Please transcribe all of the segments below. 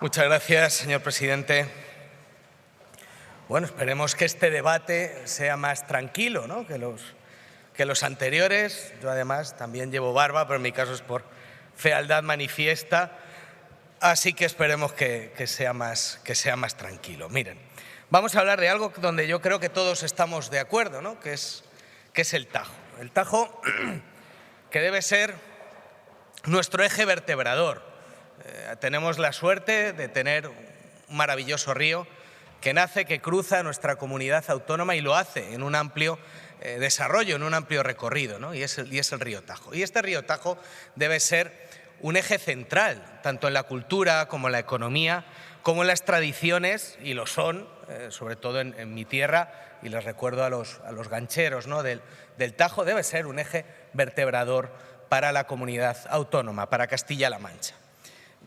Muchas gracias, señor presidente. Bueno, esperemos que este debate sea más tranquilo, ¿no?, que los anteriores. Yo, además, también llevo barba, pero en mi caso es por fealdad manifiesta. Así que esperemos que sea más tranquilo. Miren, vamos a hablar de algo donde yo creo que todos estamos de acuerdo, ¿no?, que es el Tajo. El Tajo, que debe ser nuestro eje vertebrador. Tenemos la suerte de tener un maravilloso río que nace, que cruza nuestra comunidad autónoma y lo hace en un amplio desarrollo, en un amplio recorrido, ¿no?, y es el río Tajo. Y este río Tajo debe ser un eje central, tanto en la cultura como en la economía, como en las tradiciones, y lo son, sobre todo en mi tierra, y les recuerdo a los gancheros, ¿no?, del Tajo. Debe ser un eje vertebrador para la comunidad autónoma, para Castilla-La Mancha.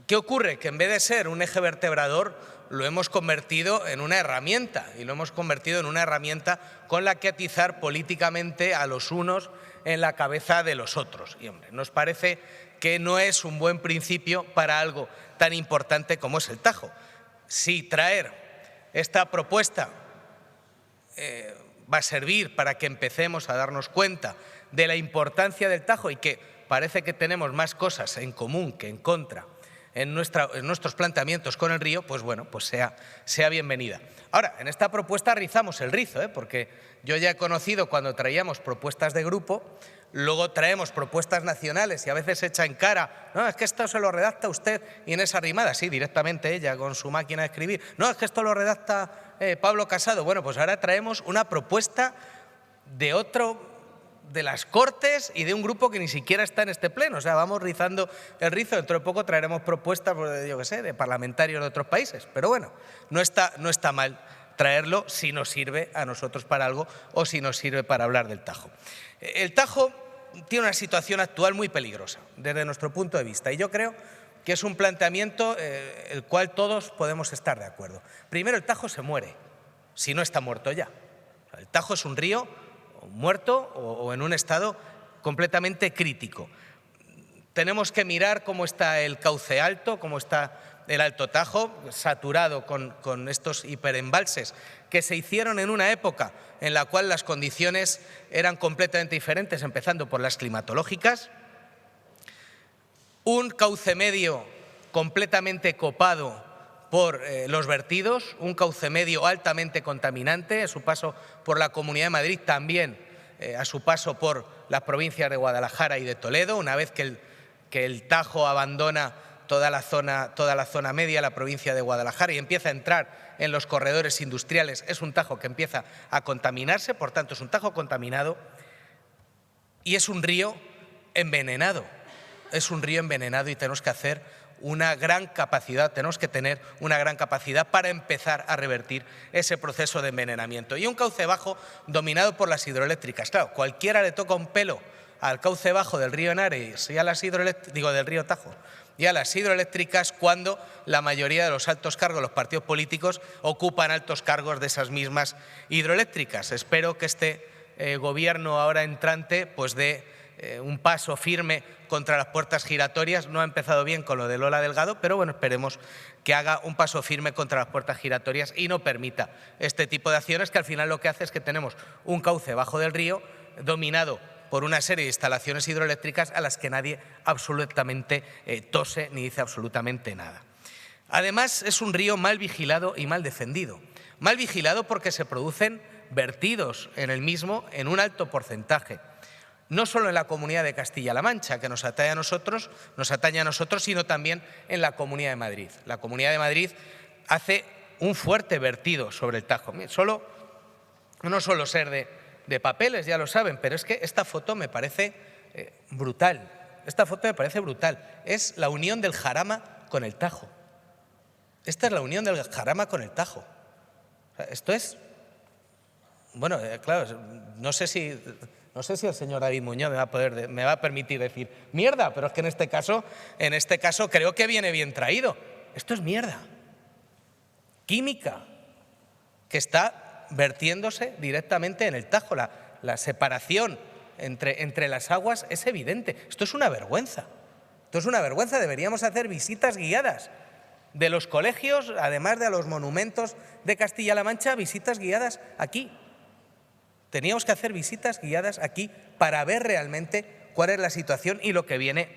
¿Qué ocurre? Que en vez de ser un eje vertebrador, lo hemos convertido en una herramienta, y lo hemos convertido en una herramienta con la que atizar políticamente a los unos en la cabeza de los otros. Y, hombre, nos parece que no es un buen principio para algo tan importante como es el Tajo. Si traer esta propuesta va a servir para que empecemos a darnos cuenta de la importancia del Tajo y que parece que tenemos más cosas en común que en contra en nuestros planteamientos con el río, pues bueno, pues sea bienvenida. Ahora, en esta propuesta rizamos el rizo, porque yo ya he conocido cuando traíamos propuestas de grupo, luego traemos propuestas nacionales y a veces se echa en cara, no, es que esto se lo redacta usted Inés Arrimada, sí, directamente ella con su máquina de escribir, no, es que esto lo redacta Pablo Casado. Bueno, pues ahora traemos una propuesta de las Cortes y de un grupo que ni siquiera está en este pleno. O sea, vamos rizando el rizo. Dentro de poco traeremos propuestas, yo qué sé, de parlamentarios de otros países. Pero bueno, no está mal traerlo si nos sirve a nosotros para algo o si nos sirve para hablar del Tajo. El Tajo tiene una situación actual muy peligrosa desde nuestro punto de vista, y yo creo que es un planteamiento el cual todos podemos estar de acuerdo. Primero, el Tajo se muere, si no está muerto ya. El Tajo es un río muerto o en un estado completamente crítico. Tenemos que mirar cómo está el cauce alto, cómo está el Alto Tajo, saturado con estos hiperembalses que se hicieron en una época en la cual las condiciones eran completamente diferentes, empezando por las climatológicas. Un cauce medio completamente copado por los vertidos, un cauce medio altamente contaminante a su paso por la Comunidad de Madrid, también a su paso por las provincias de Guadalajara y de Toledo. Una vez que el Tajo abandona toda la zona media, la provincia de Guadalajara, y empieza a entrar en los corredores industriales, es un Tajo que empieza a contaminarse. Por tanto, es un Tajo contaminado y es un río envenenado. Es un río envenenado y tenemos que hacer tenemos que tener una gran capacidad para empezar a revertir ese proceso de envenenamiento. Y un cauce bajo dominado por las hidroeléctricas. Claro, cualquiera le toca un pelo al cauce bajo del río Henares y a las del río Tajo y a las hidroeléctricas, cuando la mayoría de los altos cargos, los partidos políticos, ocupan altos cargos de esas mismas hidroeléctricas. Espero que este gobierno ahora entrante pues dé un paso firme contra las puertas giratorias. No ha empezado bien con lo de Lola Delgado, pero bueno, esperemos que haga un paso firme contra las puertas giratorias y no permita este tipo de acciones, que al final lo que hace es que tenemos un cauce bajo del río dominado por una serie de instalaciones hidroeléctricas a las que nadie absolutamente tose ni dice absolutamente nada. Además, es un río mal vigilado y mal defendido. Mal vigilado porque se producen vertidos en el mismo en un alto porcentaje. No solo en la Comunidad de Castilla-La Mancha, que nos atañe a nosotros, sino también en la Comunidad de Madrid. La Comunidad de Madrid hace un fuerte vertido sobre el Tajo. No solo ser de papeles, ya lo saben, pero es que esta foto me parece brutal. Esta foto me parece brutal. Es la unión del Jarama con el Tajo. Esta es la unión del Jarama con el Tajo. O sea, esto es... Bueno, claro, no sé si el señor David Muñoz me va a permitir decir mierda, pero es que en este caso creo que viene bien traído. Esto es mierda química que está vertiéndose directamente en el Tajo. La separación entre las aguas es evidente. Esto es una vergüenza. Deberíamos hacer visitas guiadas de los colegios, además de a los monumentos de Castilla-La Mancha, visitas guiadas aquí. Teníamos que hacer visitas guiadas aquí para ver realmente cuál es la situación y lo que viene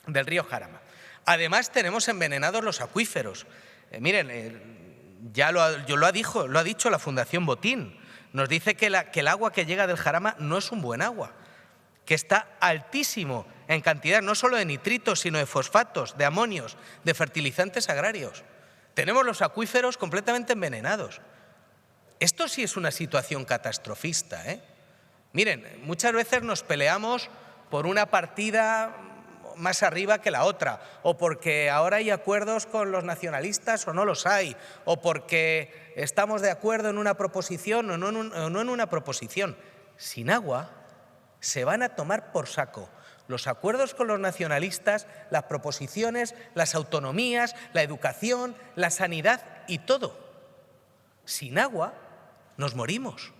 del río Jarama. Además, tenemos envenenados los acuíferos. Miren, ya lo ha dicho la Fundación Botín. Nos dice que el agua que llega del Jarama no es un buen agua, que está altísimo en cantidad, no solo de nitritos, sino de fosfatos, de amonios, de fertilizantes agrarios. Tenemos los acuíferos completamente envenenados. Esto sí es una situación catastrofista, ¿eh? Miren, muchas veces nos peleamos por una partida más arriba que la otra, o porque ahora hay acuerdos con los nacionalistas o no los hay, o porque estamos de acuerdo en una proposición o no en una proposición. Sin agua se van a tomar por saco los acuerdos con los nacionalistas, las proposiciones, las autonomías, la educación, la sanidad y todo. Sin agua nos morimos.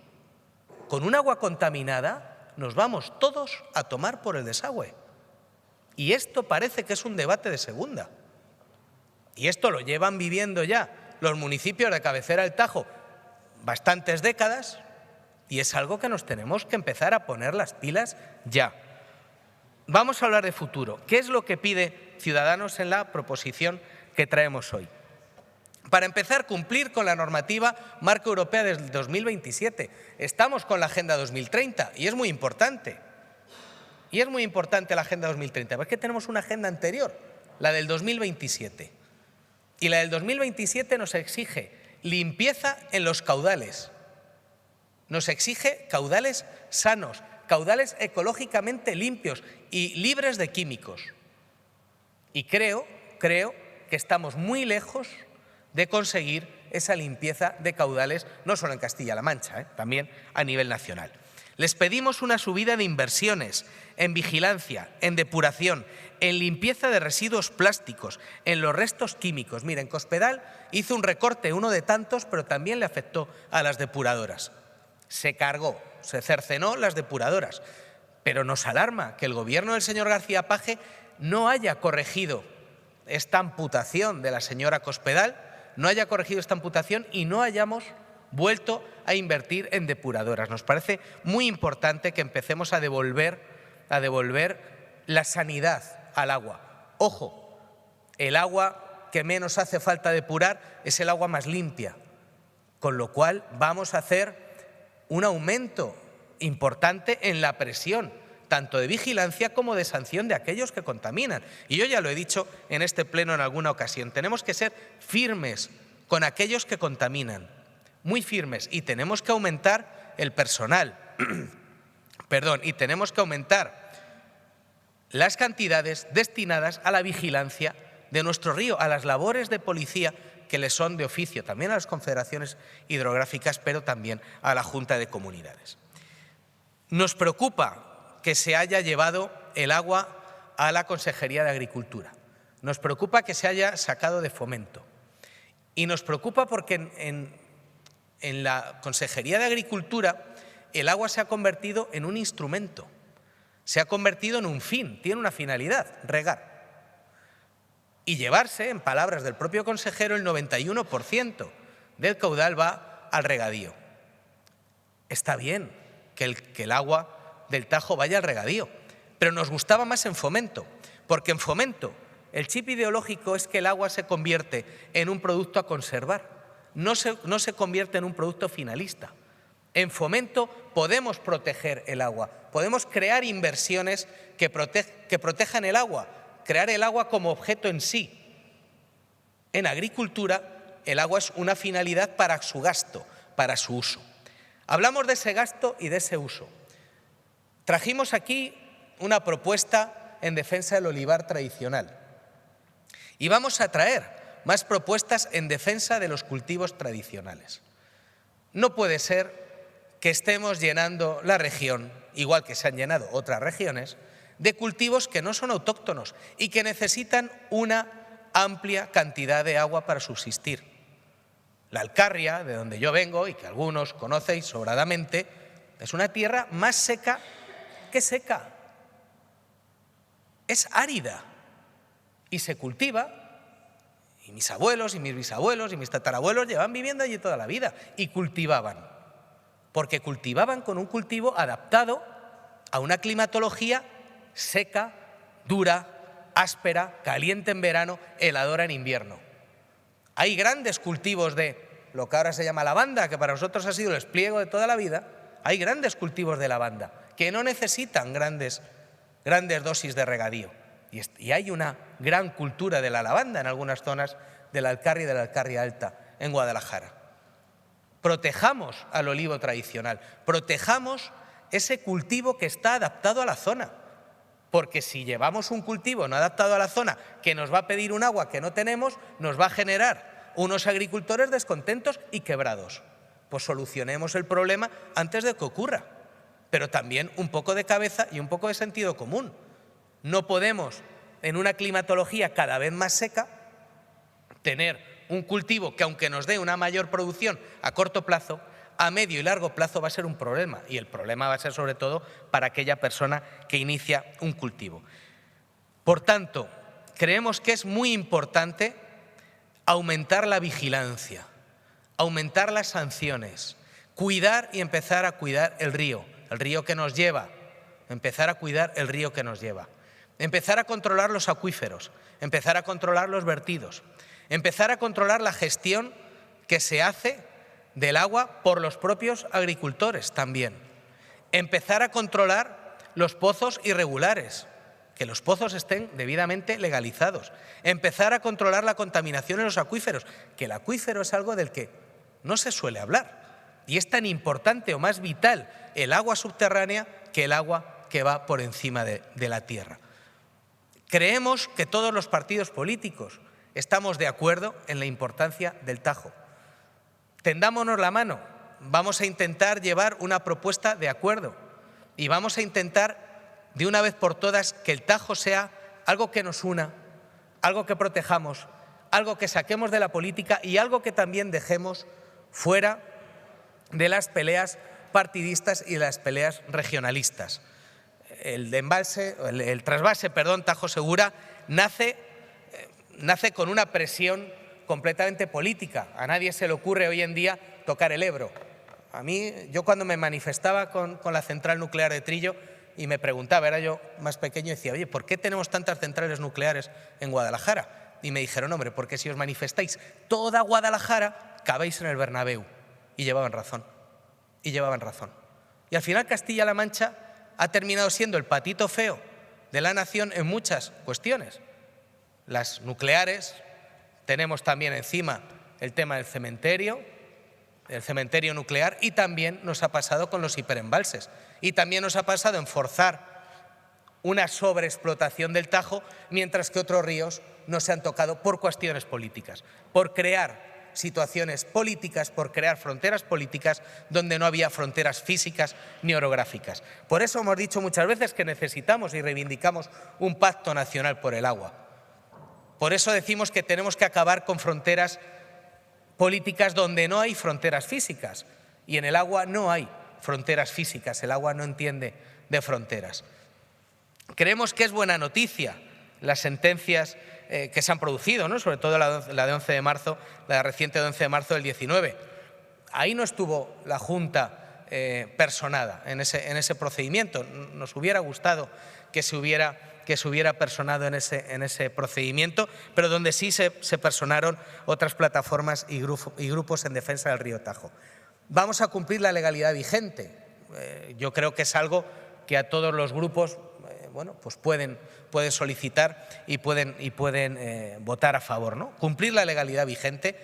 Con un agua contaminada nos vamos todos a tomar por el desagüe. Y esto parece que es un debate de segunda. Y esto lo llevan viviendo ya los municipios de cabecera del Tajo bastantes décadas y es algo que nos tenemos que empezar a poner las pilas ya. Vamos a hablar de futuro. ¿Qué es lo que pide Ciudadanos en la proposición que traemos hoy? Para empezar, cumplir con la normativa marco europea del 2027. Estamos con la Agenda 2030 y es muy importante. Y es muy importante la Agenda 2030, porque tenemos una agenda anterior, la del 2027. Y la del 2027 nos exige limpieza en los caudales. Nos exige caudales sanos, caudales ecológicamente limpios y libres de químicos. Y creo que estamos muy lejos de conseguir esa limpieza de caudales, no solo en Castilla-La Mancha, también a nivel nacional. Les pedimos una subida de inversiones en vigilancia, en depuración, en limpieza de residuos plásticos, en los restos químicos. Miren, Cospedal hizo un recorte, uno de tantos, pero también le afectó a las depuradoras. Se cargó, se cercenó las depuradoras. Pero nos alarma que el gobierno del señor García Page no haya corregido esta amputación de la señora Cospedal, no haya corregido esta amputación y no hayamos vuelto a invertir en depuradoras. Nos parece muy importante que empecemos a devolver la sanidad al agua. Ojo, el agua que menos hace falta depurar es el agua más limpia, con lo cual vamos a hacer un aumento importante en la presión, tanto de vigilancia como de sanción de aquellos que contaminan. Y yo ya lo he dicho en este pleno en alguna ocasión, tenemos que ser firmes con aquellos que contaminan, muy firmes, y tenemos que aumentar el personal, y tenemos que aumentar las cantidades destinadas a la vigilancia de nuestro río, a las labores de policía que le son de oficio, también a las confederaciones hidrográficas, pero también a la Junta de Comunidades. Nos preocupa que se haya llevado el agua a la Consejería de Agricultura. Nos preocupa que se haya sacado de Fomento. Y nos preocupa porque en la Consejería de Agricultura el agua se ha convertido en un instrumento, se ha convertido en un fin, tiene una finalidad, regar. Y llevarse, en palabras del propio consejero, el 91% del caudal va al regadío. Está bien que el agua del Tajo vaya al regadío, pero nos gustaba más en Fomento, porque en Fomento el chip ideológico es que el agua se convierte en un producto a conservar, no se convierte en un producto finalista. En Fomento podemos proteger el agua, podemos crear inversiones que protejan el agua, crear el agua como objeto en sí. En agricultura, el agua es una finalidad para su gasto, para su uso. Hablamos de ese gasto y de ese uso. Trajimos aquí una propuesta en defensa del olivar tradicional. Y vamos a traer más propuestas en defensa de los cultivos tradicionales. No puede ser que estemos llenando la región, igual que se han llenado otras regiones, de cultivos que no son autóctonos y que necesitan una amplia cantidad de agua para subsistir. La Alcarria, de donde yo vengo y que algunos conocéis sobradamente, es una tierra más seca que seca. Es árida y se cultiva, Y mis abuelos y mis bisabuelos y mis tatarabuelos llevan viviendo allí toda la vida y cultivaban, porque cultivaban con un cultivo adaptado a una climatología seca, dura, áspera, caliente en verano, heladora en invierno. Hay grandes cultivos de lo que ahora se llama lavanda, que para nosotros ha sido el espliego de toda la vida. Hay grandes cultivos de lavanda que no necesitan grandes dosis de regadío. Y hay una gran cultura de la lavanda en algunas zonas del Alcarria y de la Alcarria Alta, en Guadalajara. Protejamos al olivo tradicional, protejamos ese cultivo que está adaptado a la zona. Porque si llevamos un cultivo no adaptado a la zona, que nos va a pedir un agua que no tenemos, nos va a generar unos agricultores descontentos y quebrados. Pues solucionemos el problema antes de que ocurra. Pero también un poco de cabeza y un poco de sentido común. No podemos, en una climatología cada vez más seca, tener un cultivo que, aunque nos dé una mayor producción a corto plazo, a medio y largo plazo va a ser un problema. Y el problema va a ser sobre todo para aquella persona que inicia un cultivo. Por tanto, creemos que es muy importante aumentar la vigilancia, aumentar las sanciones, cuidar y empezar a cuidar el río que nos lleva, empezar a cuidar el río que nos lleva, empezar a controlar los acuíferos, empezar a controlar los vertidos, empezar a controlar la gestión que se hace del agua por los propios agricultores también, empezar a controlar los pozos irregulares, que los pozos estén debidamente legalizados, empezar a controlar la contaminación en los acuíferos, que el acuífero es algo del que no se suele hablar y es tan importante o más vital el agua subterránea que el agua que va por encima de la tierra. Creemos que todos los partidos políticos estamos de acuerdo en la importancia del Tajo. Tendámonos la mano, vamos a intentar llevar una propuesta de acuerdo y vamos a intentar de una vez por todas que el Tajo sea algo que nos una, algo que protejamos, algo que saquemos de la política y algo que también dejemos fuera de las peleas partidistas y de las peleas regionalistas. El trasvase Tajo Segura nace con una presión completamente política. A nadie se le ocurre hoy en día tocar el Ebro. Yo cuando me manifestaba con la central nuclear de Trillo y me preguntaba, era yo más pequeño, y decía, oye, ¿por qué tenemos tantas centrales nucleares en Guadalajara? Y me dijeron, hombre, porque si os manifestáis toda Guadalajara, cabéis en el Bernabéu. Y llevaban razón. Y al final Castilla-La Mancha ha terminado siendo el patito feo de la nación en muchas cuestiones. Las nucleares, tenemos también encima el tema del cementerio nuclear, y también nos ha pasado con los hiperembalses. Y también nos ha pasado en forzar una sobreexplotación del Tajo, mientras que otros ríos no se han tocado por cuestiones políticas, por crear situaciones políticas, por crear fronteras políticas donde no había fronteras físicas ni orográficas. Por eso hemos dicho muchas veces que necesitamos y reivindicamos un pacto nacional por el agua. Por eso decimos que tenemos que acabar con fronteras políticas donde no hay fronteras físicas. Y en el agua no hay fronteras físicas, el agua no entiende de fronteras. Creemos que es buena noticia las sentencias que se han producido, ¿no? Sobre todo la de 11 de marzo, la reciente de 11 de marzo del 19. Ahí no estuvo la Junta personada en ese procedimiento. Nos hubiera gustado que se hubiera personado en ese procedimiento, pero donde sí se personaron otras plataformas y grupos en defensa del río Tajo. Vamos a cumplir la legalidad vigente. Yo creo que es algo que a todos los grupos pues pueden solicitar y pueden votar a favor, ¿no? Cumplir la legalidad vigente,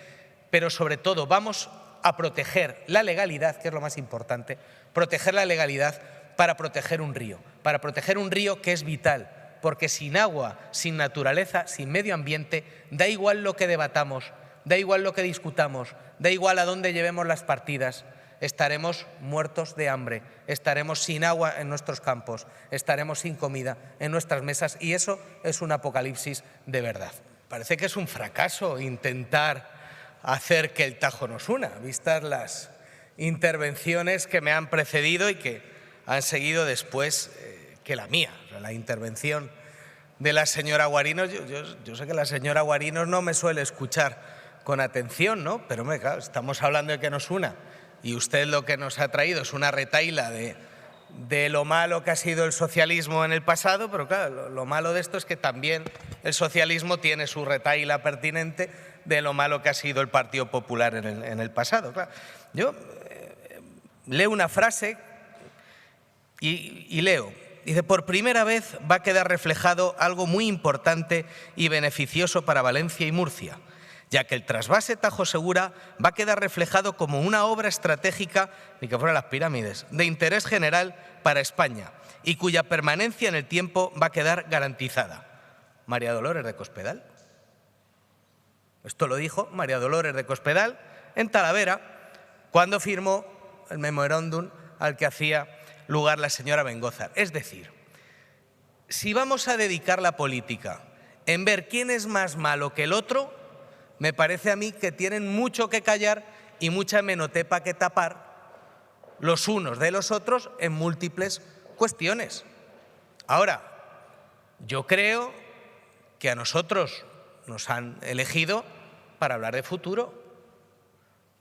pero sobre todo vamos a proteger la legalidad, que es lo más importante, proteger la legalidad para proteger un río que es vital, porque sin agua, sin naturaleza, sin medio ambiente, da igual lo que debatamos, da igual lo que discutamos, da igual a dónde llevemos las partidas, estaremos muertos de hambre, estaremos sin agua en nuestros campos, estaremos sin comida en nuestras mesas, y eso es un apocalipsis de verdad. Parece que es un fracaso intentar hacer que el Tajo nos una, vistas las intervenciones que me han precedido y que han seguido después que la mía. La intervención de la señora Guarinos. Yo sé que la señora Guarinos no me suele escuchar con atención, ¿no? Pero claro, estamos hablando de que nos una y usted lo que nos ha traído es una retahíla de lo malo que ha sido el socialismo en el pasado, pero claro, lo malo de esto es que también el socialismo tiene su retahíla pertinente de lo malo que ha sido el Partido Popular en el pasado. Claro, yo leo una frase y leo. Dice, por primera vez va a quedar reflejado algo muy importante y beneficioso para Valencia y Murcia, ya que el trasvase Tajo Segura va a quedar reflejado como una obra estratégica, ni que fueran las pirámides, de interés general para España y cuya permanencia en el tiempo va a quedar garantizada. María Dolores de Cospedal. Esto lo dijo María Dolores de Cospedal en Talavera cuando firmó el memorándum al que hacía lugar la señora Bengózar. Es decir, si vamos a dedicar la política en ver quién es más malo que el otro, me parece a mí que tienen mucho que callar y mucha hemeroteca que tapar los unos de los otros en múltiples cuestiones. Ahora, yo creo que a nosotros nos han elegido para hablar de futuro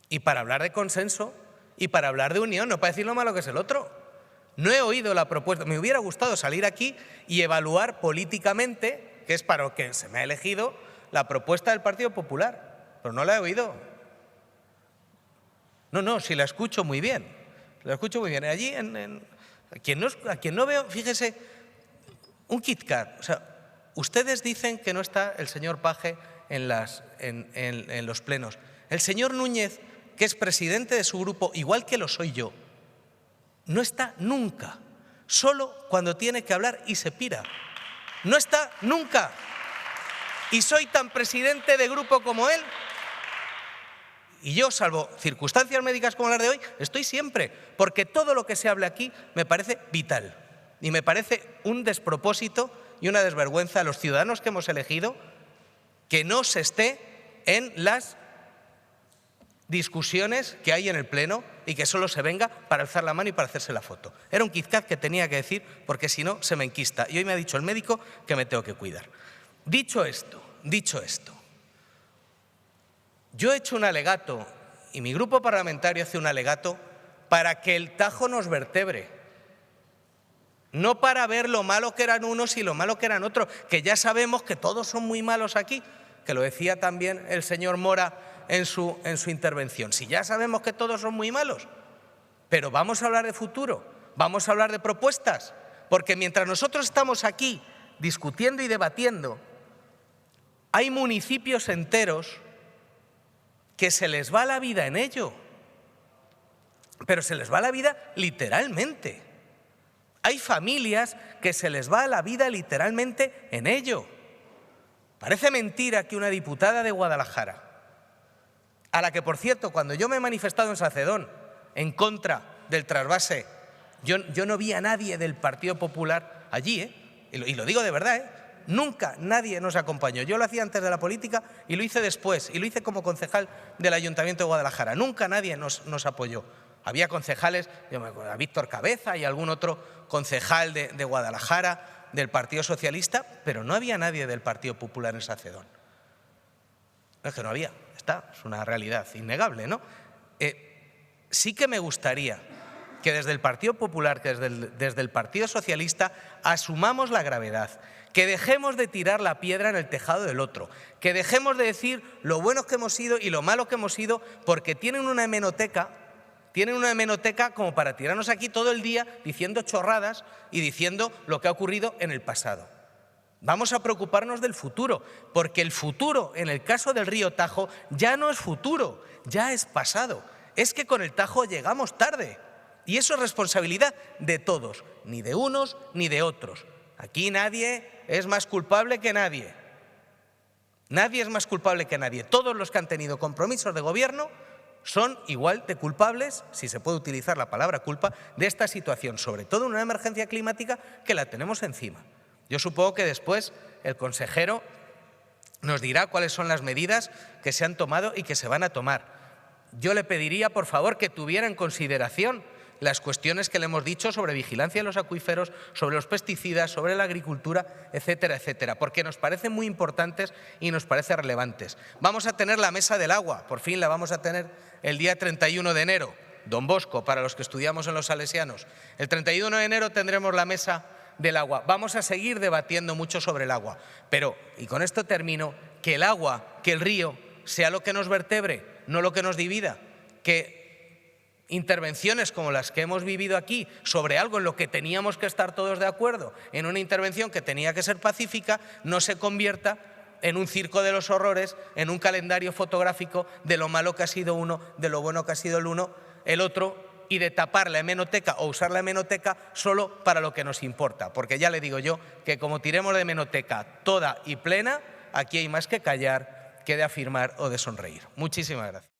y para hablar de consenso y para hablar de unión, no para decir lo malo que es el otro. No he oído la propuesta. Me hubiera gustado salir aquí y evaluar políticamente, que es para lo que se me ha elegido, la propuesta del Partido Popular, pero no la he oído. No, si la escucho muy bien. La escucho muy bien. Allí, a quien no veo, fíjese, un Kit Kat. O sea, ustedes dicen que no está el señor Page en los plenos. El señor Núñez, que es presidente de su grupo, igual que lo soy yo, no está nunca, solo cuando tiene que hablar y se pira. No está nunca. Y soy tan presidente de grupo como él. Y yo, salvo circunstancias médicas como las de hoy, estoy siempre, porque todo lo que se hable aquí me parece vital. Y me parece un despropósito y una desvergüenza a los ciudadanos que hemos elegido que no se esté en las discusiones que hay en el Pleno y que solo se venga para alzar la mano y para hacerse la foto. Era un Kit Kat que tenía que decir porque si no se me enquista. Y hoy me ha dicho el médico que me tengo que cuidar. Dicho esto, yo he hecho un alegato y mi grupo parlamentario hace un alegato para que el Tajo nos vertebre. No para ver lo malo que eran unos y lo malo que eran otros, que ya sabemos que todos son muy malos aquí, que lo decía también el señor Mora en su intervención. Si ya sabemos que todos son muy malos, pero vamos a hablar de futuro, vamos a hablar de propuestas, porque mientras nosotros estamos aquí discutiendo y debatiendo, hay municipios enteros que se les va la vida en ello, pero se les va la vida literalmente. Hay familias que se les va la vida literalmente en ello. Parece mentira que una diputada de Guadalajara, a la que, por cierto, cuando yo me he manifestado en Sacedón en contra del trasvase, yo no vi a nadie del Partido Popular allí, y lo digo de verdad, nunca nadie nos acompañó. Yo lo hacía antes de la política y lo hice después, y lo hice como concejal del Ayuntamiento de Guadalajara. Nunca nadie nos apoyó. Había concejales, yo me acuerdo, a Víctor Cabeza y algún otro concejal de Guadalajara, del Partido Socialista, pero no había nadie del Partido Popular en Sacedón. No es que no había. Es una realidad innegable, ¿no? Sí que me gustaría que desde el Partido Popular, que desde el Partido Socialista, asumamos la gravedad, que dejemos de tirar la piedra en el tejado del otro, que dejemos de decir lo buenos que hemos sido y lo malo que hemos sido, porque tienen una hemeroteca como para tirarnos aquí todo el día diciendo chorradas y diciendo lo que ha ocurrido en el pasado. Vamos a preocuparnos del futuro, porque el futuro, en el caso del río Tajo, ya no es futuro, ya es pasado. Es que con el Tajo llegamos tarde y eso es responsabilidad de todos, ni de unos ni de otros. Aquí nadie es más culpable que nadie. Nadie es más culpable que nadie. Todos los que han tenido compromisos de gobierno son igual de culpables, si se puede utilizar la palabra culpa, de esta situación, sobre todo en una emergencia climática que la tenemos encima. Yo supongo que después el consejero nos dirá cuáles son las medidas que se han tomado y que se van a tomar. Yo le pediría, por favor, que tuviera en consideración las cuestiones que le hemos dicho sobre vigilancia de los acuíferos, sobre los pesticidas, sobre la agricultura, etcétera, etcétera, porque nos parecen muy importantes y nos parecen relevantes. Vamos a tener la Mesa del Agua, por fin la vamos a tener el día 31 de enero. Don Bosco, para los que estudiamos en los salesianos. El 31 de enero tendremos la Mesa del Agua. Vamos a seguir debatiendo mucho sobre el agua, pero, y con esto termino, que el agua, que el río, sea lo que nos vertebre, no lo que nos divida, que intervenciones como las que hemos vivido aquí sobre algo en lo que teníamos que estar todos de acuerdo, en una intervención que tenía que ser pacífica, no se convierta en un circo de los horrores, en un calendario fotográfico de lo malo que ha sido uno, de lo bueno que ha sido el otro, y de tapar la hemeroteca o usar la hemeroteca solo para lo que nos importa. Porque ya le digo yo que como tiremos de hemeroteca toda y plena, aquí hay más que callar que de afirmar o de sonreír. Muchísimas gracias.